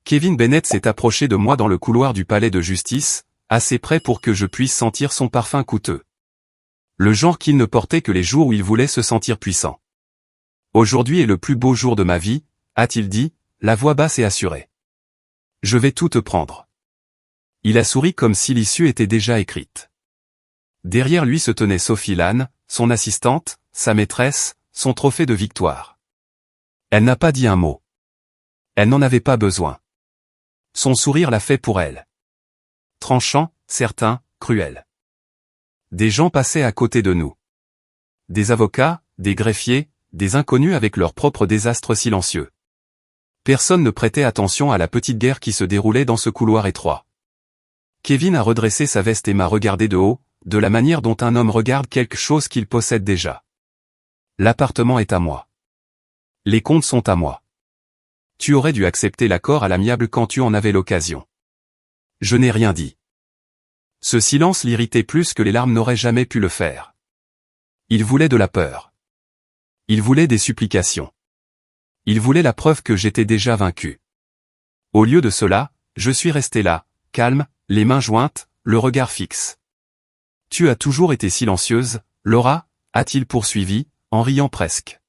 Kevin Bennett s'est approché de moi dans le couloir du palais de justice, assez près pour que je puisse sentir son parfum coûteux. Le genre qu'il ne portait que les jours où il voulait se sentir puissant. Aujourd'hui est le plus beau jour de ma vie, a-t-il dit, la voix basse et assurée. Je vais tout te prendre. Il a souri comme si l'issue était déjà écrite. Derrière lui se tenait Sophie Lannes, son assistante, sa maîtresse, son trophée de victoire. Elle n'a pas dit un mot. Elle n'en avait pas besoin. Son sourire l'a fait pour elle. Tranchant, certain, cruel. Des gens passaient à côté de nous. Des avocats, des greffiers, des inconnus avec leurs propres désastres silencieux. Personne ne prêtait attention à la petite guerre qui se déroulait dans ce couloir étroit. Kevin a redressé sa veste et m'a regardé de haut, de la manière dont un homme regarde quelque chose qu'il possède déjà. L'appartement est à moi. Les comptes sont à moi. Tu aurais dû accepter l'accord à l'amiable quand tu en avais l'occasion. Je n'ai rien dit. Ce silence l'irritait plus que les larmes n'auraient jamais pu le faire. Il voulait de la peur. Il voulait des supplications. Il voulait la preuve que j'étais déjà vaincu. Au lieu de cela, je suis resté là, calme, les mains jointes, le regard fixe. Tu as toujours été silencieuse, Laura, a-t-il poursuivi, en riant presque.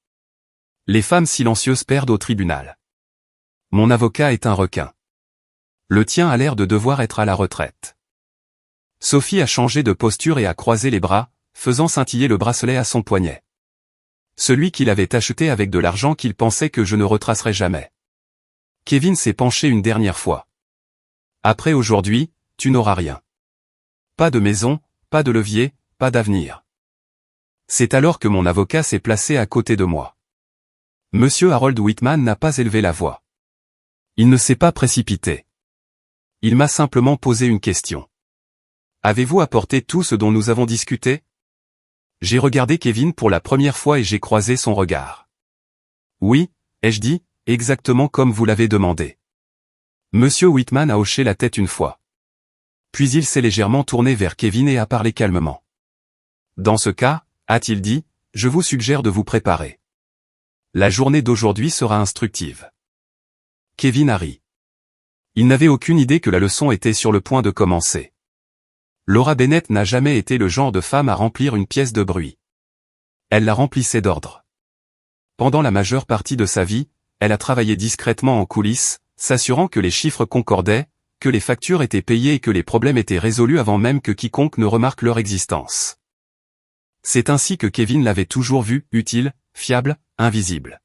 Les femmes silencieuses perdent au tribunal. Mon avocat est un requin. Le tien a l'air de devoir être à la retraite. Sophie a changé de posture et a croisé les bras, faisant scintiller le bracelet à son poignet. Celui qu'il avait acheté avec de l'argent qu'il pensait que je ne retracerais jamais. Kevin s'est penché une dernière fois. Après aujourd'hui, tu n'auras rien. Pas de maison, pas de levier, pas d'avenir. C'est alors que mon avocat s'est placé à côté de moi. Monsieur Harold Whitman n'a pas élevé la voix. Il ne s'est pas précipité. Il m'a simplement posé une question. Avez-vous apporté tout ce dont nous avons discuté? J'ai regardé Kevin pour la première fois et j'ai croisé son regard. Oui, ai-je dit, exactement comme vous l'avez demandé. Monsieur Whitman a hoché la tête une fois. Puis il s'est légèrement tourné vers Kevin et a parlé calmement. Dans ce cas, a-t-il dit, je vous suggère de vous préparer. La journée d'aujourd'hui sera instructive. Kevin a ri. Il n'avait aucune idée que la leçon était sur le point de commencer. Laura Bennett n'a jamais été le genre de femme à remplir une pièce de bruit. Elle la remplissait d'ordre. Pendant la majeure partie de sa vie, elle a travaillé discrètement en coulisses, s'assurant que les chiffres concordaient, que les factures étaient payées et que les problèmes étaient résolus avant même que quiconque ne remarque leur existence. C'est ainsi que Kevin l'avait toujours vue, utile, fiable, invisible.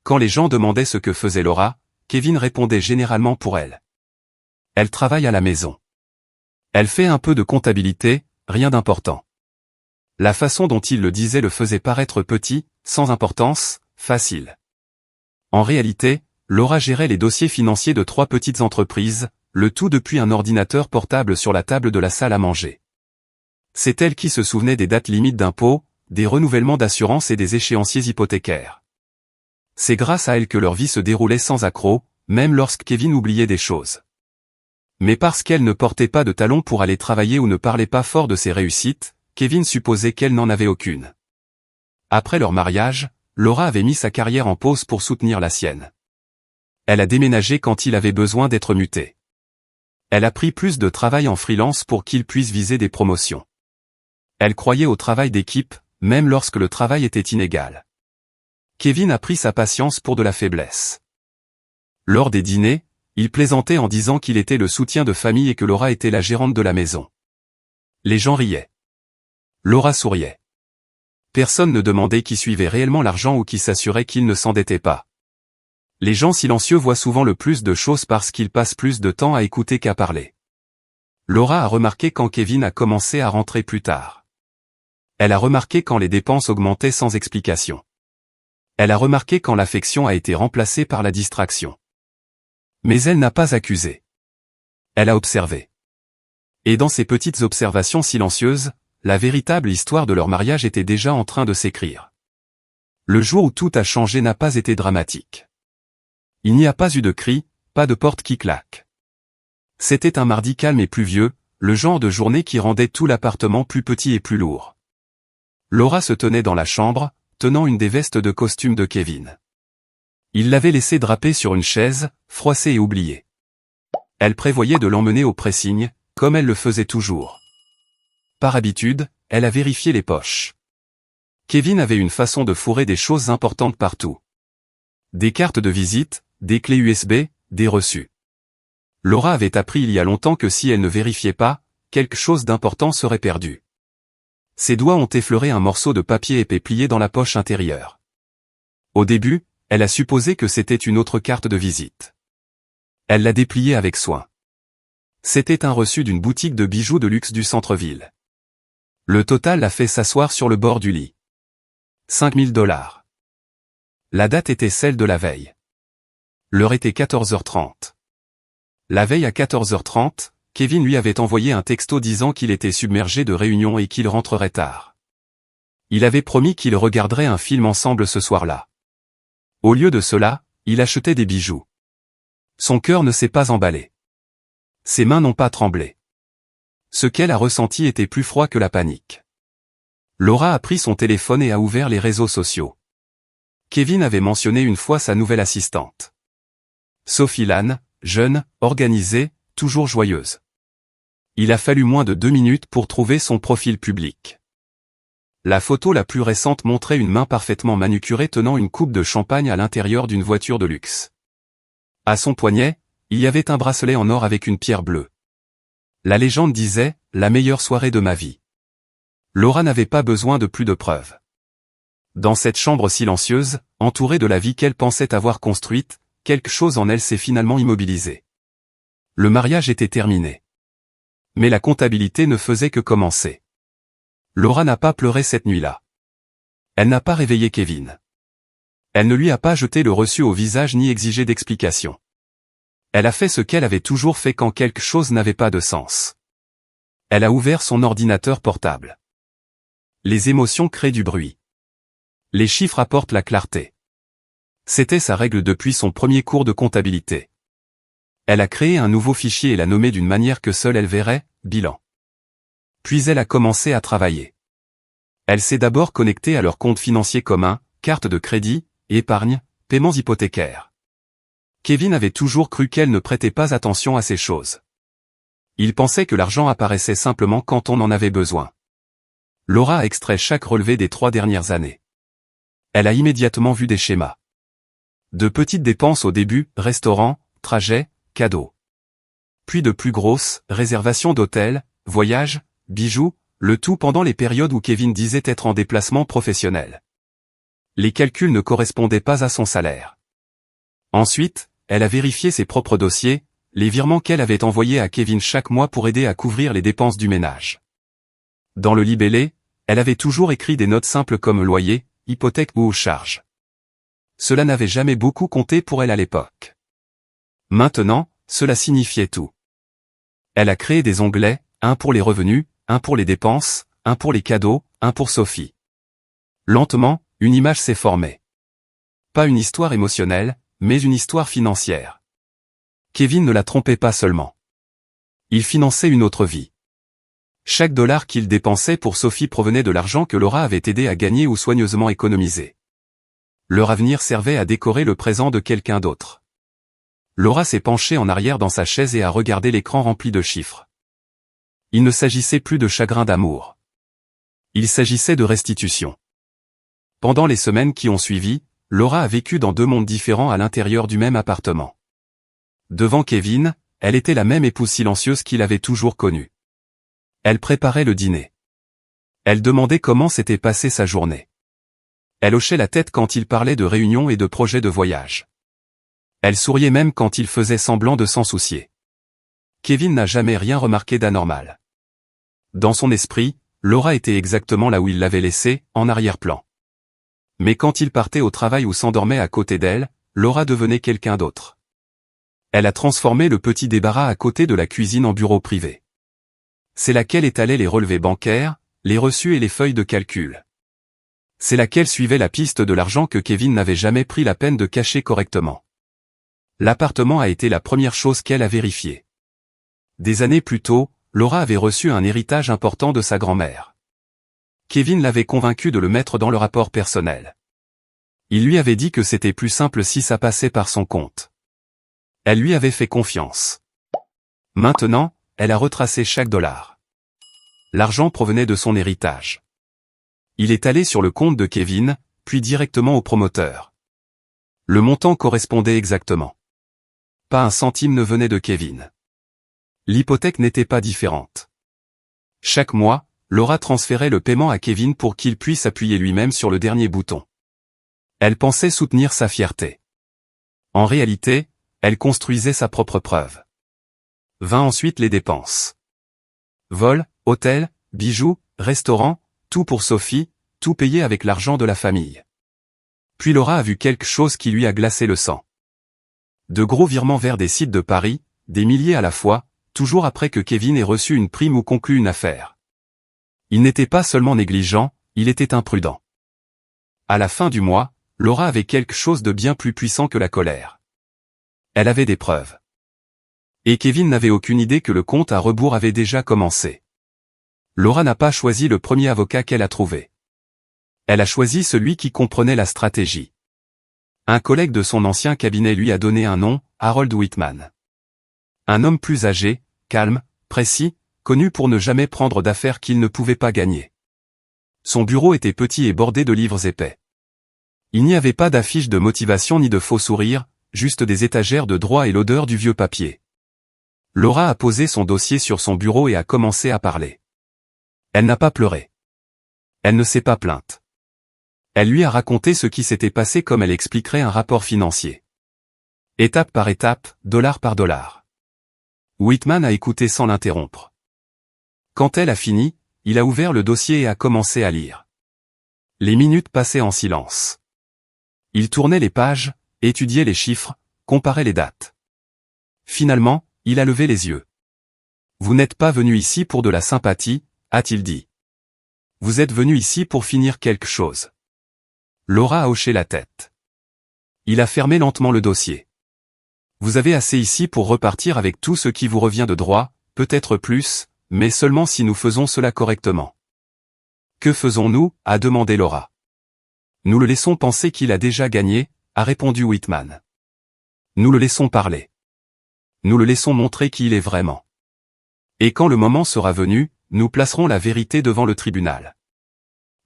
Quand les gens demandaient ce que faisait Laura, Kevin répondait généralement pour elle. Elle travaille à la maison. Elle fait un peu de comptabilité, rien d'important. La façon dont il le disait le faisait paraître petit, sans importance, facile. En réalité, Laura gérait les dossiers financiers de 3 petites entreprises, le tout depuis un ordinateur portable sur la table de la salle à manger. C'est elle qui se souvenait des dates limites d'impôts, des renouvellements d'assurance et des échéanciers hypothécaires. C'est grâce à elle que leur vie se déroulait sans accroc, même lorsque Kevin oubliait des choses. Mais parce qu'elle ne portait pas de talons pour aller travailler ou ne parlait pas fort de ses réussites, Kevin supposait qu'elle n'en avait aucune. Après leur mariage, Laura avait mis sa carrière en pause pour soutenir la sienne. Elle a déménagé quand il avait besoin d'être muté. Elle a pris plus de travail en freelance pour qu'il puisse viser des promotions. Elle croyait au travail d'équipe, même lorsque le travail était inégal. Kevin a pris sa patience pour de la faiblesse. Lors des dîners, il plaisantait en disant qu'il était le soutien de famille et que Laura était la gérante de la maison. Les gens riaient. Laura souriait. Personne ne demandait qui suivait réellement l'argent ou qui s'assurait qu'il ne s'endettait pas. Les gens silencieux voient souvent le plus de choses parce qu'ils passent plus de temps à écouter qu'à parler. Laura a remarqué quand Kevin a commencé à rentrer plus tard. Elle a remarqué quand les dépenses augmentaient sans explication. Elle a remarqué quand l'affection a été remplacée par la distraction. Mais elle n'a pas accusé. Elle a observé. Et dans ces petites observations silencieuses, la véritable histoire de leur mariage était déjà en train de s'écrire. Le jour où tout a changé n'a pas été dramatique. Il n'y a pas eu de cris, pas de porte qui claque. C'était un mardi calme et pluvieux, le genre de journée qui rendait tout l'appartement plus petit et plus lourd. Laura se tenait dans la chambre, tenant une des vestes de costume de Kevin. Il l'avait laissé draper sur une chaise, froissé et oublié. Elle prévoyait de l'emmener au pressing, comme elle le faisait toujours. Par habitude, elle a vérifié les poches. Kevin avait une façon de fourrer des choses importantes partout. Des cartes de visite, des clés USB, des reçus. Laura avait appris il y a longtemps que si elle ne vérifiait pas, quelque chose d'important serait perdu. Ses doigts ont effleuré un morceau de papier épais plié dans la poche intérieure. Au début, elle a supposé que c'était une autre carte de visite. Elle l'a déplié avec soin. C'était un reçu d'une boutique de bijoux de luxe du centre-ville. Le total l'a fait s'asseoir sur le bord du lit. 5 000 $. La date était celle de la veille. L'heure était 14h30. La veille à 14h30, Kevin lui avait envoyé un texto disant qu'il était submergé de réunions et qu'il rentrerait tard. Il avait promis qu'ils regarderaient un film ensemble ce soir-là. Au lieu de cela, il achetait des bijoux. Son cœur ne s'est pas emballé. Ses mains n'ont pas tremblé. Ce qu'elle a ressenti était plus froid que la panique. Laura a pris son téléphone et a ouvert les réseaux sociaux. Kevin avait mentionné une fois sa nouvelle assistante. Sophie Lann, jeune, organisée, toujours joyeuse. Il a fallu moins de 2 minutes pour trouver son profil public. La photo la plus récente montrait une main parfaitement manucurée tenant une coupe de champagne à l'intérieur d'une voiture de luxe. À son poignet, il y avait un bracelet en or avec une pierre bleue. La légende disait « La meilleure soirée de ma vie ». Laura n'avait pas besoin de plus de preuves. Dans cette chambre silencieuse, entourée de la vie qu'elle pensait avoir construite, quelque chose en elle s'est finalement immobilisé. Le mariage était terminé. Mais la comptabilité ne faisait que commencer. Laura n'a pas pleuré cette nuit-là. Elle n'a pas réveillé Kevin. Elle ne lui a pas jeté le reçu au visage ni exigé d'explication. Elle a fait ce qu'elle avait toujours fait quand quelque chose n'avait pas de sens. Elle a ouvert son ordinateur portable. Les émotions créent du bruit. Les chiffres apportent la clarté. C'était sa règle depuis son premier cours de comptabilité. Elle a créé un nouveau fichier et l'a nommé d'une manière que seule elle verrait, bilan. Puis elle a commencé à travailler. Elle s'est d'abord connectée à leurs comptes financiers communs, cartes de crédit, épargne, paiements hypothécaires. Kevin avait toujours cru qu'elle ne prêtait pas attention à ces choses. Il pensait que l'argent apparaissait simplement quand on en avait besoin. Laura a extrait chaque relevé des 3 dernières années. Elle a immédiatement vu des schémas. De petites dépenses au début, restaurant, trajet, cadeaux. Puis de plus grosses, réservations d'hôtels, voyages, bijoux, le tout pendant les périodes où Kevin disait être en déplacement professionnel. Les calculs ne correspondaient pas à son salaire. Ensuite, elle a vérifié ses propres dossiers, les virements qu'elle avait envoyés à Kevin chaque mois pour aider à couvrir les dépenses du ménage. Dans le libellé, elle avait toujours écrit des notes simples comme loyer, hypothèque ou charges. Cela n'avait jamais beaucoup compté pour elle à l'époque. Maintenant, cela signifiait tout. Elle a créé des onglets, un pour les revenus, un pour les dépenses, un pour les cadeaux, un pour Sophie. Lentement, une image s'est formée. Pas une histoire émotionnelle, mais une histoire financière. Kevin ne la trompait pas seulement. Il finançait une autre vie. Chaque dollar qu'il dépensait pour Sophie provenait de l'argent que Laura avait aidé à gagner ou soigneusement économisé. Leur avenir servait à décorer le présent de quelqu'un d'autre. Laura s'est penchée en arrière dans sa chaise et a regardé l'écran rempli de chiffres. Il ne s'agissait plus de chagrin d'amour. Il s'agissait de restitution. Pendant les semaines qui ont suivi, Laura a vécu dans 2 mondes différents à l'intérieur du même appartement. Devant Kevin, elle était la même épouse silencieuse qu'il avait toujours connue. Elle préparait le dîner. Elle demandait comment s'était passée sa journée. Elle hochait la tête quand il parlait de réunions et de projets de voyage. Elle souriait même quand il faisait semblant de s'en soucier. Kevin n'a jamais rien remarqué d'anormal. Dans son esprit, Laura était exactement là où il l'avait laissée, en arrière-plan. Mais quand il partait au travail ou s'endormait à côté d'elle, Laura devenait quelqu'un d'autre. Elle a transformé le petit débarras à côté de la cuisine en bureau privé. C'est là qu'elle étalait les relevés bancaires, les reçus et les feuilles de calcul. C'est là qu'elle suivait la piste de l'argent que Kevin n'avait jamais pris la peine de cacher correctement. L'appartement a été la première chose qu'elle a vérifiée. Des années plus tôt, Laura avait reçu un héritage important de sa grand-mère. Kevin l'avait convaincue de le mettre dans le rapport personnel. Il lui avait dit que c'était plus simple si ça passait par son compte. Elle lui avait fait confiance. Maintenant, elle a retracé chaque dollar. L'argent provenait de son héritage. Il est allé sur le compte de Kevin, puis directement au promoteur. Le montant correspondait exactement. Pas un centime ne venait de Kevin. L'hypothèque n'était pas différente. Chaque mois, Laura transférait le paiement à Kevin pour qu'il puisse appuyer lui-même sur le dernier bouton. Elle pensait soutenir sa fierté. En réalité, elle construisait sa propre preuve. Vint ensuite les dépenses. Vol, hôtel, bijoux, restaurant, tout pour Sophie, tout payé avec l'argent de la famille. Puis Laura a vu quelque chose qui lui a glacé le sang. De gros virements vers des sites de Paris, des milliers à la fois, toujours après que Kevin ait reçu une prime ou conclu une affaire. Il n'était pas seulement négligent, il était imprudent. À la fin du mois, Laura avait quelque chose de bien plus puissant que la colère. Elle avait des preuves. Et Kevin n'avait aucune idée que le compte à rebours avait déjà commencé. Laura n'a pas choisi le premier avocat qu'elle a trouvé. Elle a choisi celui qui comprenait la stratégie. Un collègue de son ancien cabinet lui a donné un nom, Harold Whitman. Un homme plus âgé, calme, précis, connu pour ne jamais prendre d'affaires qu'il ne pouvait pas gagner. Son bureau était petit et bordé de livres épais. Il n'y avait pas d'affiches de motivation ni de faux sourires, juste des étagères de droit et l'odeur du vieux papier. Laura a posé son dossier sur son bureau et a commencé à parler. Elle n'a pas pleuré. Elle ne s'est pas plainte. Elle lui a raconté ce qui s'était passé comme elle expliquerait un rapport financier. Étape par étape, dollar par dollar. Whitman a écouté sans l'interrompre. Quand elle a fini, il a ouvert le dossier et a commencé à lire. Les minutes passaient en silence. Il tournait les pages, étudiait les chiffres, comparait les dates. Finalement, il a levé les yeux. « Vous n'êtes pas venu ici pour de la sympathie », a-t-il dit. « Vous êtes venu ici pour finir quelque chose. » Laura a hoché la tête. Il a fermé lentement le dossier. « Vous avez assez ici pour repartir avec tout ce qui vous revient de droit, peut-être plus, mais seulement si nous faisons cela correctement. »« Que faisons-nous » a demandé Laura. « Nous le laissons penser qu'il a déjà gagné » a répondu Whitman. « Nous le laissons parler. Nous le laissons montrer qui il est vraiment. Et quand le moment sera venu, nous placerons la vérité devant le tribunal. »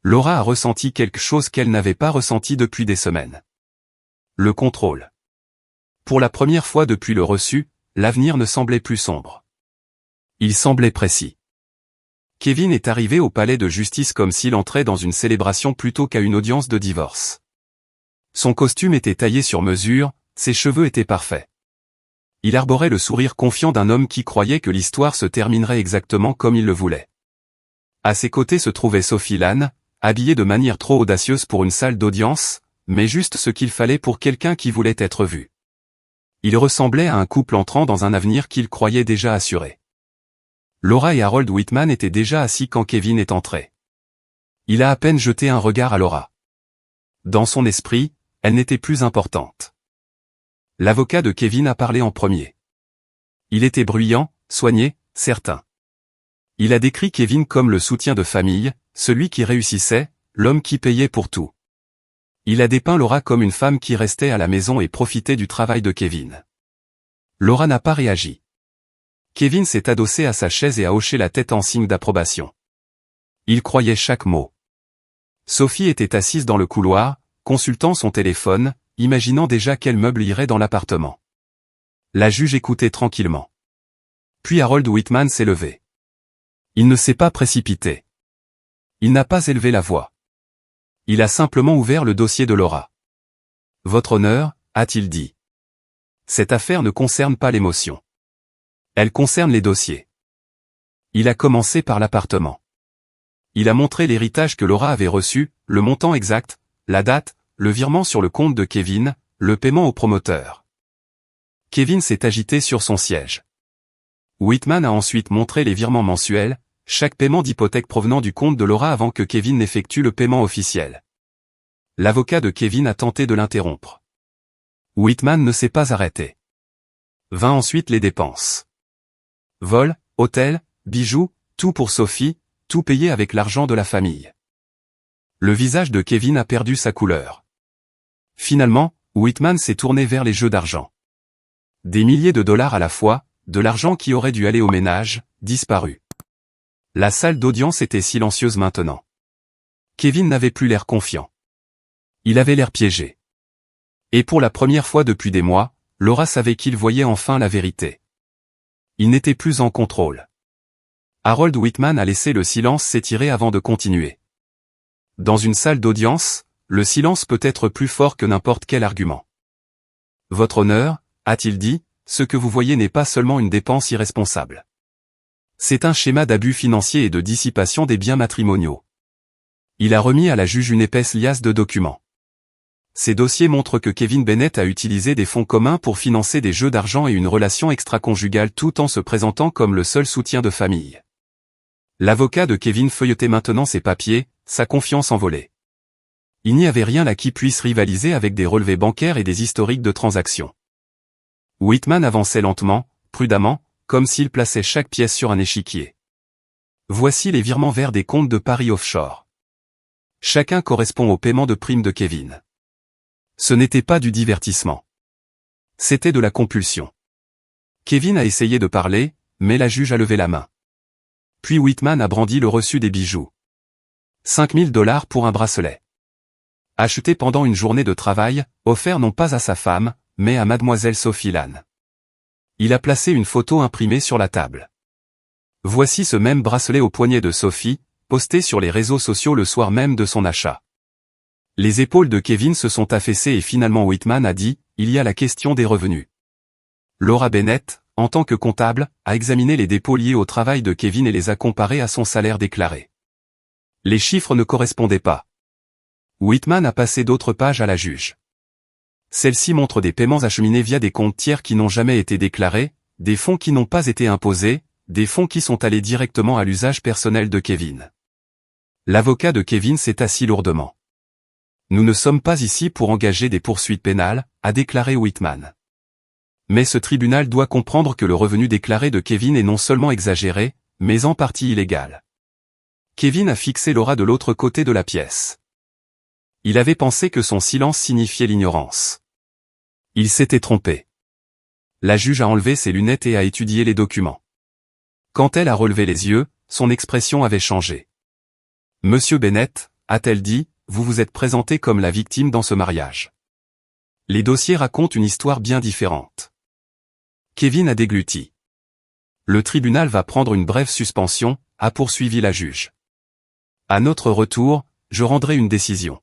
Laura a ressenti quelque chose qu'elle n'avait pas ressenti depuis des semaines. Le contrôle. Pour la première fois depuis le reçu, l'avenir ne semblait plus sombre. Il semblait précis. Kevin est arrivé au palais de justice comme s'il entrait dans une célébration plutôt qu'à une audience de divorce. Son costume était taillé sur mesure, ses cheveux étaient parfaits. Il arborait le sourire confiant d'un homme qui croyait que l'histoire se terminerait exactement comme il le voulait. À ses côtés se trouvait Sophie Lannes, habillée de manière trop audacieuse pour une salle d'audience, mais juste ce qu'il fallait pour quelqu'un qui voulait être vu. Il ressemblait à un couple entrant dans un avenir qu'il croyait déjà assuré. Laura et Harold Whitman étaient déjà assis quand Kevin est entré. Il a à peine jeté un regard à Laura. Dans son esprit, elle n'était plus importante. L'avocat de Kevin a parlé en premier. Il était bruyant, soigné, certain. Il a décrit Kevin comme le soutien de famille, celui qui réussissait, l'homme qui payait pour tout. Il a dépeint Laura comme une femme qui restait à la maison et profitait du travail de Kevin. Laura n'a pas réagi. Kevin s'est adossé à sa chaise et a hoché la tête en signe d'approbation. Il croyait chaque mot. Sophie était assise dans le couloir, consultant son téléphone, imaginant déjà quel meuble irait dans l'appartement. La juge écoutait tranquillement. Puis Harold Whitman s'est levé. Il ne s'est pas précipité. Il n'a pas élevé la voix. Il a simplement ouvert le dossier de Laura. « Votre honneur » a-t-il dit. Cette affaire ne concerne pas l'émotion. Elle concerne les dossiers. Il a commencé par l'appartement. Il a montré l'héritage que Laura avait reçu, le montant exact, la date, le virement sur le compte de Kevin, le paiement au promoteur. Kevin s'est agité sur son siège. Whitman a ensuite montré les virements mensuels, chaque paiement d'hypothèque provenant du compte de Laura avant que Kevin n'effectue le paiement officiel. L'avocat de Kevin a tenté de l'interrompre. Whitman ne s'est pas arrêté. Vint ensuite les dépenses. Vol, hôtel, bijoux, tout pour Sophie, tout payé avec l'argent de la famille. Le visage de Kevin a perdu sa couleur. Finalement, Whitman s'est tourné vers les jeux d'argent. Des milliers de dollars à la fois, de l'argent qui aurait dû aller au ménage, disparu. La salle d'audience était silencieuse maintenant. Kevin n'avait plus l'air confiant. Il avait l'air piégé. Et pour la première fois depuis des mois, Laura savait qu'il voyait enfin la vérité. Il n'était plus en contrôle. Harold Whitman a laissé le silence s'étirer avant de continuer. Dans une salle d'audience, le silence peut être plus fort que n'importe quel argument. Votre honneur, a-t-il dit, ce que vous voyez n'est pas seulement une dépense irresponsable. C'est un schéma d'abus financier et de dissipation des biens matrimoniaux. Il a remis à la juge une épaisse liasse de documents. Ces dossiers montrent que Kevin Bennett a utilisé des fonds communs pour financer des jeux d'argent et une relation extra-conjugale tout en se présentant comme le seul soutien de famille. L'avocat de Kevin feuilletait maintenant ses papiers, sa confiance envolée. Il n'y avait rien là qui puisse rivaliser avec des relevés bancaires et des historiques de transactions. Whitman avançait lentement, prudemment, comme s'il plaçait chaque pièce sur un échiquier. Voici les virements vers des comptes de Paris offshore. Chacun correspond au paiement de primes de Kevin. Ce n'était pas du divertissement. C'était de la compulsion. Kevin a essayé de parler, mais la juge a levé la main. Puis Whitman a brandi le reçu des bijoux. 5 000 $ pour un bracelet. Acheté pendant une journée de travail, offert non pas à sa femme, mais à mademoiselle Sophie Lannes. Il a placé une photo imprimée sur la table. Voici ce même bracelet au poignet de Sophie, posté sur les réseaux sociaux le soir même de son achat. Les épaules de Kevin se sont affaissées et finalement Whitman a dit, il y a la question des revenus. Laura Bennett, en tant que comptable, a examiné les dépôts liés au travail de Kevin et les a comparés à son salaire déclaré. Les chiffres ne correspondaient pas. Whitman a passé d'autres pages à la juge. Celle-ci montre des paiements acheminés via des comptes tiers qui n'ont jamais été déclarés, des fonds qui n'ont pas été imposés, des fonds qui sont allés directement à l'usage personnel de Kevin. L'avocat de Kevin s'est assis lourdement. Nous ne sommes pas ici pour engager des poursuites pénales, a déclaré Whitman. Mais ce tribunal doit comprendre que le revenu déclaré de Kevin est non seulement exagéré, mais en partie illégal. Kevin a fixé Laura de l'autre côté de la pièce. Il avait pensé que son silence signifiait l'ignorance. Il s'était trompé. La juge a enlevé ses lunettes et a étudié les documents. Quand elle a relevé les yeux, son expression avait changé. Monsieur Bennett, a-t-elle dit, vous vous êtes présenté comme la victime dans ce mariage. Les dossiers racontent une histoire bien différente. Kevin a dégluti. Le tribunal va prendre une brève suspension, a poursuivi la juge. À notre retour, je rendrai une décision.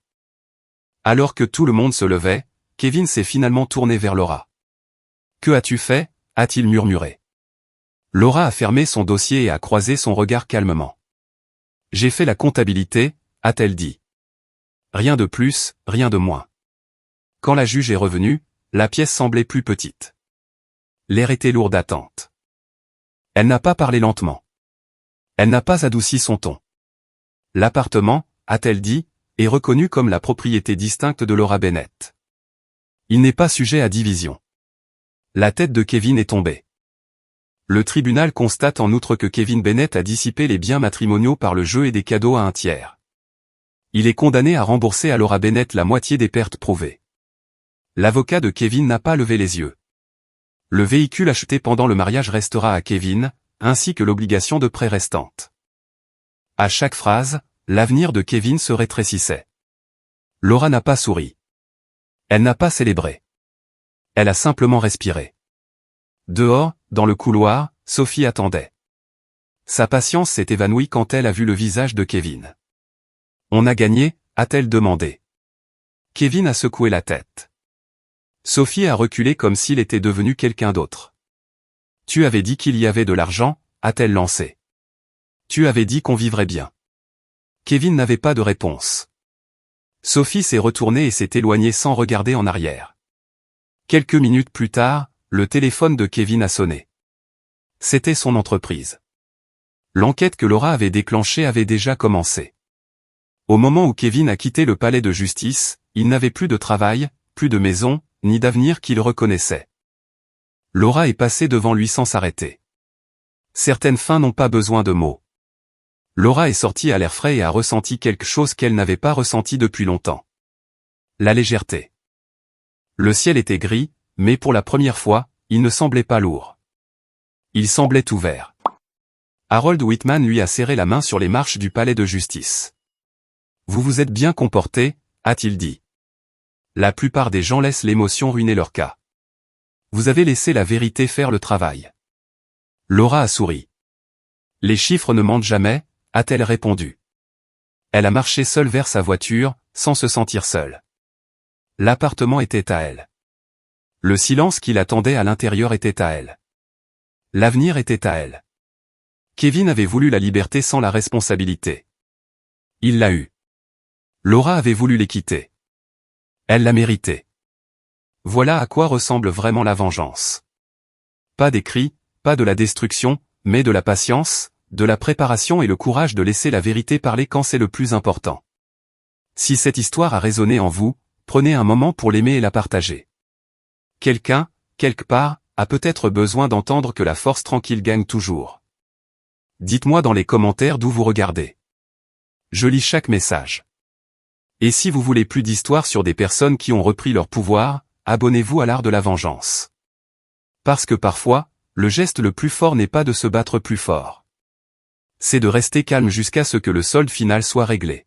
Alors que tout le monde se levait, Kevin s'est finalement tourné vers Laura. Que as-tu fait, a-t-il murmuré. Laura a fermé son dossier et a croisé son regard calmement. J'ai fait la comptabilité, a-t-elle dit. Rien de plus, rien de moins. Quand la juge est revenue, la pièce semblait plus petite. L'air était lourd d'attente. Elle n'a pas parlé lentement. Elle n'a pas adouci son ton. L'appartement, a-t-elle dit, est reconnu comme la propriété distincte de Laura Bennett. Il n'est pas sujet à division. La tête de Kevin est tombée. Le tribunal constate en outre que Kevin Bennett a dissipé les biens matrimoniaux par le jeu et des cadeaux à un tiers. Il est condamné à rembourser à Laura Bennett la moitié des pertes prouvées. L'avocat de Kevin n'a pas levé les yeux. Le véhicule acheté pendant le mariage restera à Kevin, ainsi que l'obligation de prêt restante. À chaque phrase, l'avenir de Kevin se rétrécissait. Laura n'a pas souri. Elle n'a pas célébré. Elle a simplement respiré. Dehors, dans le couloir, Sophie attendait. Sa patience s'est évanouie quand elle a vu le visage de Kevin. On a gagné, a-t-elle demandé. Kevin a secoué la tête. Sophie a reculé comme s'il était devenu quelqu'un d'autre. Tu avais dit qu'il y avait de l'argent, a-t-elle lancé. Tu avais dit qu'on vivrait bien. Kevin n'avait pas de réponse. Sophie s'est retournée et s'est éloignée sans regarder en arrière. Quelques minutes plus tard, le téléphone de Kevin a sonné. C'était son entreprise. L'enquête que Laura avait déclenchée avait déjà commencé. Au moment où Kevin a quitté le palais de justice, il n'avait plus de travail, plus de maison, ni d'avenir qu'il reconnaissait. Laura est passée devant lui sans s'arrêter. Certaines fins n'ont pas besoin de mots. Laura est sortie à l'air frais et a ressenti quelque chose qu'elle n'avait pas ressenti depuis longtemps. La légèreté. Le ciel était gris, mais pour la première fois, il ne semblait pas lourd. Il semblait ouvert. Harold Whitman lui a serré la main sur les marches du palais de justice. « Vous vous êtes bien comporté, a-t-il dit. La plupart des gens laissent l'émotion ruiner leur cas. Vous avez laissé la vérité faire le travail. » Laura a souri. « Les chiffres ne mentent jamais, a-t-elle répondu. Elle a marché seule vers sa voiture, sans se sentir seule. L'appartement était à elle. Le silence qui l'attendait à l'intérieur était à elle. L'avenir était à elle. Kevin avait voulu la liberté sans la responsabilité. Il l'a eue. Laura avait voulu les quitter. Elle l'a mérité. Voilà à quoi ressemble vraiment la vengeance. Pas des cris, pas de la destruction, mais de la patience, de la préparation et le courage de laisser la vérité parler quand c'est le plus important. Si cette histoire a résonné en vous, prenez un moment pour l'aimer et la partager. Quelqu'un, quelque part, a peut-être besoin d'entendre que la force tranquille gagne toujours. Dites-moi dans les commentaires d'où vous regardez. Je lis chaque message. Et si vous voulez plus d'histoires sur des personnes qui ont repris leur pouvoir, abonnez-vous à l'art de la vengeance. Parce que parfois, le geste le plus fort n'est pas de se battre plus fort. C'est de rester calme jusqu'à ce que le solde final soit réglé.